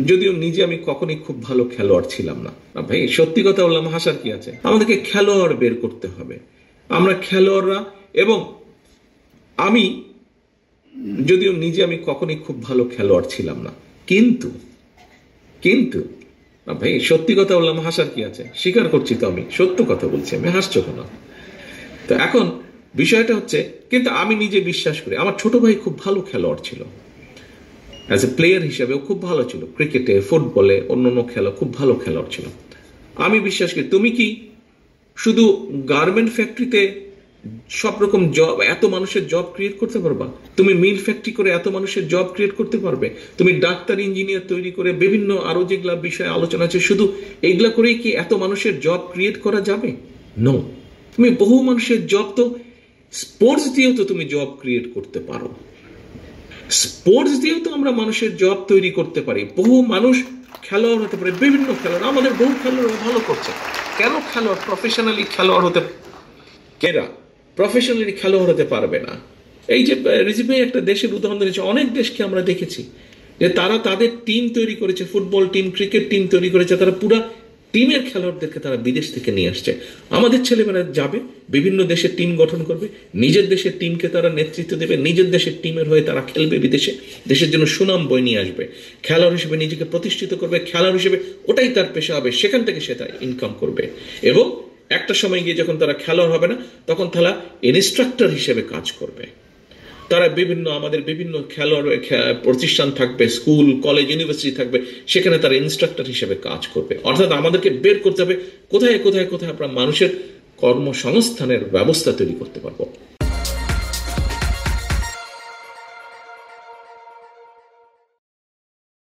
যদিও নিজে আমি কখনোই খুব ভালো খেলোয়াড় ছিলাম না। ভাই সত্যি কথা বললাম, হাসার কি আছে? আমাদেরকে খেলোয়াড় বের করতে হবে, আমরা খেলোয়াড়রা। এবং আমি যদিও নিজে আমি কখনোই খুব ভালো খেলোয়াড় ছিলাম না, কিন্তু কিন্তু ভাই সত্যি কথা বললাম, হাসার কি আছে? স্বীকার করছি তো, আমি সত্য কথা বলছি, আমি হাসছো কেন? তো এখন বিষয়টা হচ্ছে, কিন্তু আমি নিজে বিশ্বাস করি আমার ছোট ভাই খুব ভালো খেলোয়াড় ছিল, অ্যাজ এ প্লেয়ার হিসেবেও খুব ভালো ছিল, ক্রিকেটে, ফুটবলে, অন্যান্য খেলা খুব ভালো খেলোয়াড় ছিল। আমি বিশ্বাস করি তুমি কি শুধু গার্মেন্ট ফ্যাক্টরিতে সব রকম জব, এত মানুষের জব ক্রিয়েট করতে পারবা? তুমি মিল ফ্যাক্টরি করে এত মানুষের জব ক্রিয়েট করতে পারবে? তুমি ডাক্তার, ইঞ্জিনিয়ার তৈরি করে বিভিন্ন আরো যেগুলা বিষয়ে আলোচনা আছে, শুধু এইগুলা করেই কি এত মানুষের জব ক্রিয়েট করা যাবে? নো। তুমি বহু মানুষের জব তো স্পোর্টস দিয়েও তো তুমি জব ক্রিয়েট করতে পারো। স্পোর্টস দিয়েও তো আমরা মানুষের জব তৈরি করতে পারি। বহু মানুষ খেলোয়াড় হতে পারে, বিভিন্ন খেলোয়াড়, আমাদের বহু খেলোয়াড় ভালো করছে। কেন খেলোয়াড় প্রফেশনালি খেলোয়াড় হতে, কেরা প্রফেশনালি খেলোয়াড় হতে পারবে না? এই যে রিজভি ভাই একটা দেশের উদাহরণ দিয়েছে, অনেক দেশকে আমরা দেখেছি যে তারা তাদের টিম তৈরি করেছে, ফুটবল টিম, ক্রিকেট টিম তৈরি করেছে, তারা পুরা টিমের খেলোয়াড়দেরকে তারা বিদেশ থেকে নিয়ে আসছে। আমাদের ছেলেমেয়েরা যাবে, বিভিন্ন দেশের টিম গঠন করবে, নিজের দেশের টিমকে তারা নেতৃত্ব দেবে, নিজের দেশের টিমের হয়ে তারা খেলবে বিদেশে, দেশের জন্য সুনাম বই নিয়ে আসবে, খেলোয়াড় হিসেবে নিজেকে প্রতিষ্ঠিত করবে, খেলোয়াড় হিসেবে ওটাই তার পেশা হবে, সেখান থেকে সে তার ইনকাম করবে। এবং একটা সময় গিয়ে যখন তারা খেলোয়াড় হবে না, তখন তারা ইনস্ট্রাক্টর হিসেবে কাজ করবে। তারা বিভিন্ন, আমাদের বিভিন্ন খেলোয়াড় প্রতিষ্ঠান থাকবে, স্কুল, কলেজ, ইউনিভার্সিটি থাকবে, সেখানে তারা ইনস্ট্রাক্টর হিসেবে কাজ করবে। অর্থাৎ আমাদেরকে বের করতে হবে কোথায় কোথায় কোথায় আমরা মানুষের কর্মসংস্থানের ব্যবস্থা তৈরি করতে পারবো।